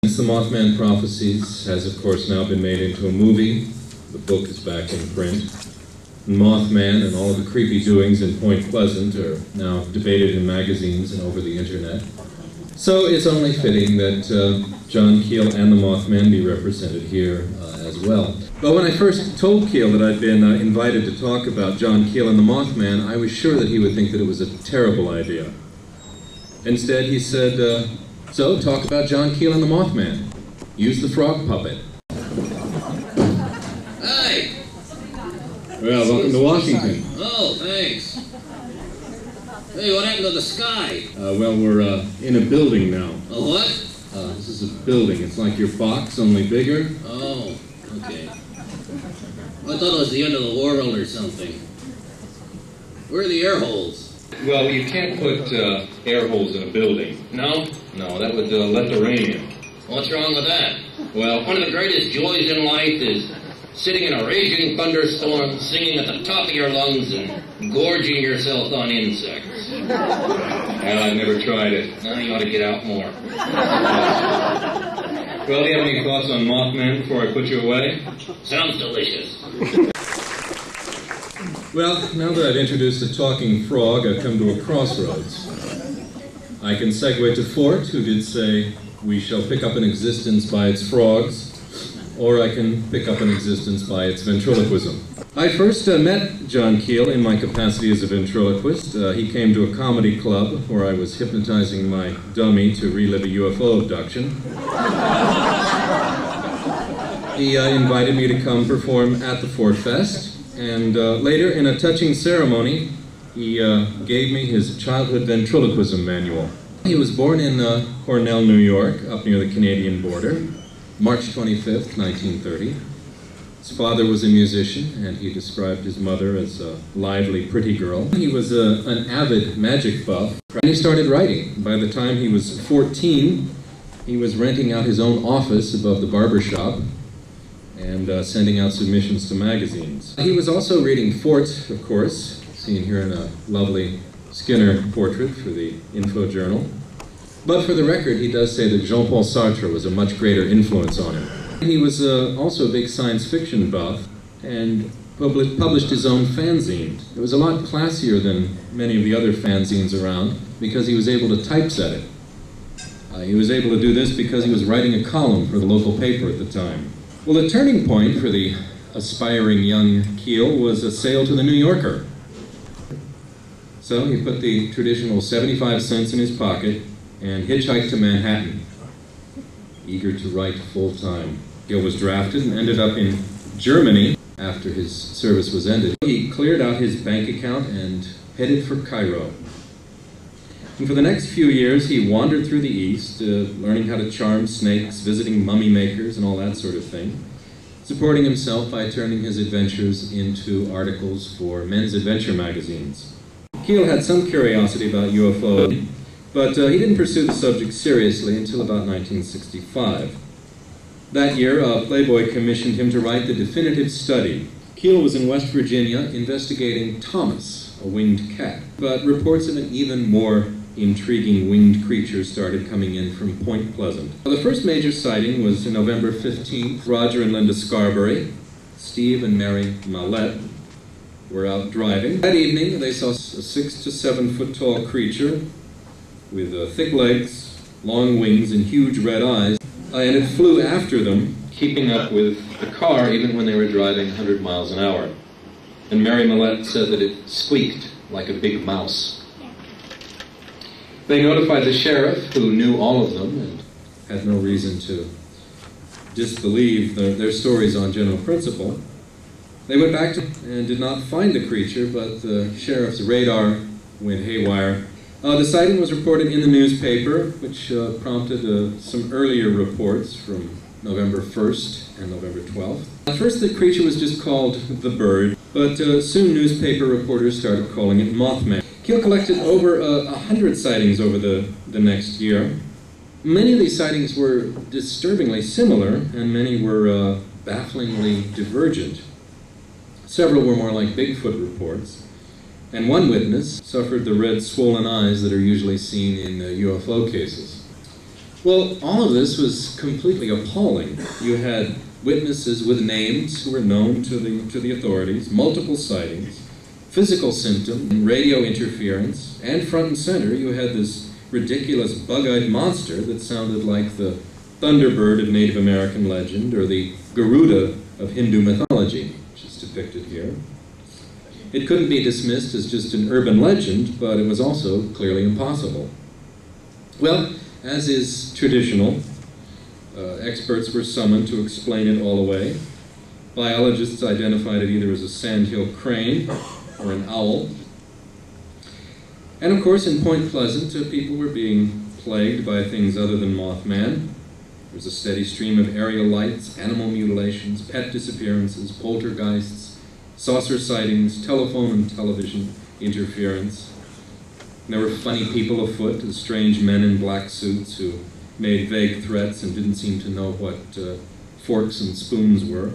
The Mothman Prophecies has, of course, now been made into a movie. The book is back in print. Mothman and all of the creepy doings in Point Pleasant are now debated in magazines and over the internet. So it's only fitting that John Keel and the Mothman be represented here as well. But when I first told Keel that I'd been invited to talk about John Keel and the Mothman, I was sure that he would think that it was a terrible idea. Instead, he said, so talk about John Keel and the Mothman. Use the frog puppet. Hi! Well, welcome to Washington. Oh, thanks. Hey, what happened to the sky? Well, we're in a building now. A what? This is a building. It's like your box, only bigger. Oh, okay. I thought it was the end of the world or something. Where are the air holes? Well, you can't put air holes in a building. No? No, that would let the rain in. What's wrong with that? Well, One of the greatest joys in life is sitting in a raging thunderstorm, singing at the top of your lungs and gorging yourself on insects. well, I've never tried it. Now you ought to get out more. Well, do you have any thoughts on Mothman before I put you away? Sounds delicious. Well, now that I've introduced the talking frog, I've come to a crossroads. I can segue to Fort, who did say, "We shall pick up an existence by its frogs," or I can pick up an existence by its ventriloquism. I first met John Keel in my capacity as a ventriloquist. He came to a comedy club where I was hypnotizing my dummy to relive a UFO abduction. He invited me to come perform at the Fort Fest. And later, in a touching ceremony, he gave me his childhood ventriloquism manual. He was born in Cornell, New York, up near the Canadian border, March 25th, 1930. His father was a musician, and he described his mother as a lively, pretty girl. He was an avid magic buff, and he started writing. By the time he was 14, he was renting out his own office above the barber shop and sending out submissions to magazines. He was also reading Fort, of course, seen here in a lovely Skinner portrait for the Info Journal. But for the record, he does say that Jean-Paul Sartre was a much greater influence on him. He was also a big science fiction buff and published his own fanzine. It was a lot classier than many of the other fanzines around because he was able to typeset it. He was able to do this because he was writing a column for the local paper at the time. Well, the turning point for the aspiring young Keel was a sale to the New Yorker. So he put the traditional 75 cents in his pocket and hitchhiked to Manhattan, eager to write full-time. Keel was drafted and ended up in Germany after his service was ended. He cleared out his bank account and headed for Cairo. And for the next few years, he wandered through the East, learning how to charm snakes, visiting mummy makers, and all that sort of thing, supporting himself by turning his adventures into articles for men's adventure magazines. Keel had some curiosity about UFO, but he didn't pursue the subject seriously until about 1965. That year, Playboy commissioned him to write the definitive study. Keel was in West Virginia investigating Thomas, a winged cat, but reports of an even more intriguing winged creature started coming in from Point Pleasant. The first major sighting was November 15th. Roger and Linda Scarberry, Steve and Mary Mallette were out driving. That evening, they saw a 6 to 7 foot tall creature with thick legs, long wings, and huge red eyes. And it flew after them, keeping up with the car even when they were driving 100 miles an hour. And Mary Mallette said that it squeaked like a big mouse. They notified the sheriff, who knew all of them and had no reason to disbelieve their stories on general principle. They went back and did not find the creature, but the sheriff's radar went haywire. The sighting was reported in the newspaper, which prompted some earlier reports from November 1st and November 12th. At first, the creature was just called the bird, but soon newspaper reporters started calling it Mothman. Keel collected over 100 sightings over the next year. Many of these sightings were disturbingly similar, and many were bafflingly divergent. Several were more like Bigfoot reports, and one witness suffered the red swollen eyes that are usually seen in UFO cases. Well, all of this was completely appalling. You had witnesses with names who were known to the authorities, multiple sightings, physical symptoms, radio interference, and front and center you had this ridiculous bug-eyed monster that sounded like the Thunderbird of Native American legend or the Garuda of Hindu mythology, which is depicted here. It couldn't be dismissed as just an urban legend, but it was also clearly impossible. Well, as is traditional, experts were summoned to explain it all away. Biologists identified it either as a sandhill crane or an owl. And of course, in Point Pleasant, people were being plagued by things other than Mothman. There was a steady stream of aerial lights, animal mutilations, pet disappearances, poltergeists, saucer sightings, telephone and television interference. And there were funny people afoot, strange men in black suits who made vague threats and didn't seem to know what forks and spoons were.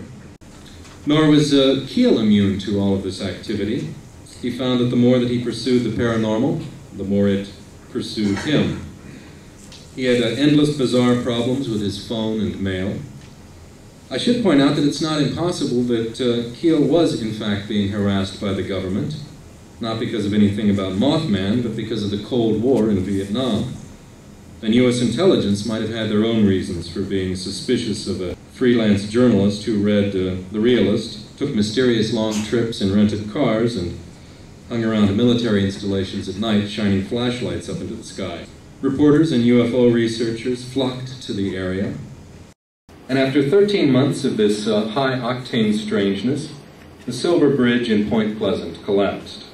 Nor was Keel immune to all of this activity. He found that the more that he pursued the paranormal, the more it pursued him. He had endless bizarre problems with his phone and mail. I should point out that it's not impossible that Keel was in fact being harassed by the government, not because of anything about Mothman, but because of the Cold War in Vietnam. And U.S. intelligence might have had their own reasons for being suspicious of a freelance journalist who read The Realist, took mysterious long trips in rented cars, and hung around military installations at night, shining flashlights up into the sky. Reporters and UFO researchers flocked to the area. And after 13 months of this high-octane strangeness, the Silver Bridge in Point Pleasant collapsed.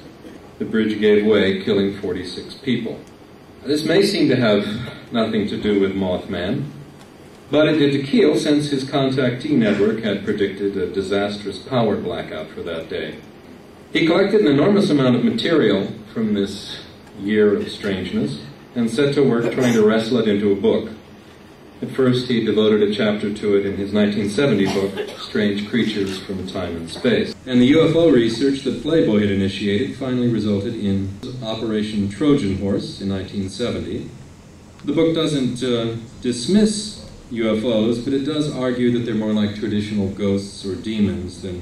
The bridge gave way, killing 46 people. This may seem to have nothing to do with Mothman, but it did to Keel since his contactee network had predicted a disastrous power blackout for that day. He collected an enormous amount of material from this year of strangeness and set to work trying to wrestle it into a book. At first, he devoted a chapter to it in his 1970 book, Strange Creatures from Time and Space. And the UFO research that Playboy had initiated finally resulted in Operation Trojan Horse in 1970. The book doesn't dismiss UFOs, but it does argue that they're more like traditional ghosts or demons than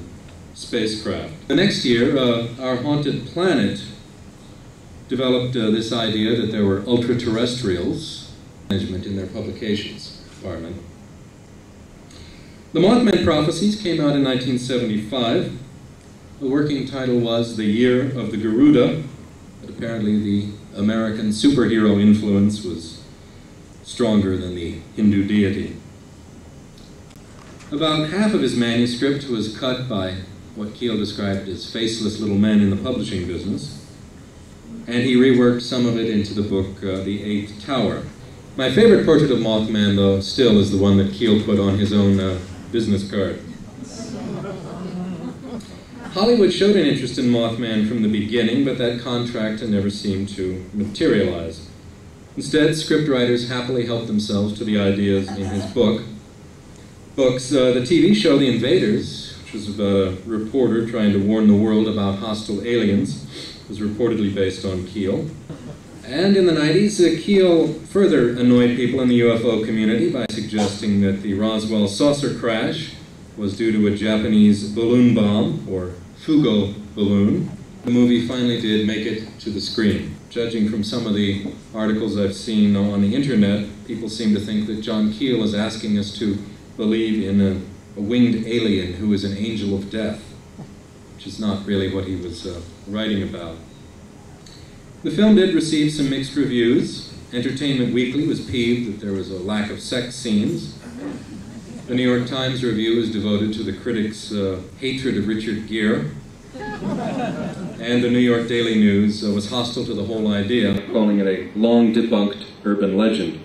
spacecraft. The next year, Our Haunted Planet developed this idea that there were ultra-terrestrials management in their publications department. The Mothman Prophecies came out in 1975. The working title was The Year of the Garuda, but apparently the American superhero influence was stronger than the Hindu deity. About half of his manuscript was cut by what Keel described as faceless little men in the publishing business, and he reworked some of it into the book The Eighth Tower. My favorite portrait of Mothman, though, still is the one that Keel put on his own business card. Hollywood showed an interest in Mothman from the beginning, but that contract never seemed to materialize. Instead, scriptwriters happily helped themselves to the ideas in his books. The TV show The Invaders, which was about a reporter trying to warn the world about hostile aliens, was reportedly based on Keel. And in the 90s, Keel further annoyed people in the UFO community by suggesting that the Roswell saucer crash was due to a Japanese balloon bomb, or Fugo balloon. The movie finally did make it to the screen. Judging from some of the articles I've seen on the internet, people seem to think that John Keel is asking us to believe in a winged alien who is an angel of death, which is not really what he was writing about. The film did receive some mixed reviews. Entertainment Weekly was peeved that there was a lack of sex scenes. The New York Times review is devoted to the critics' hatred of Richard Gere. And the New York Daily News was hostile to the whole idea, calling it a long-debunked urban legend.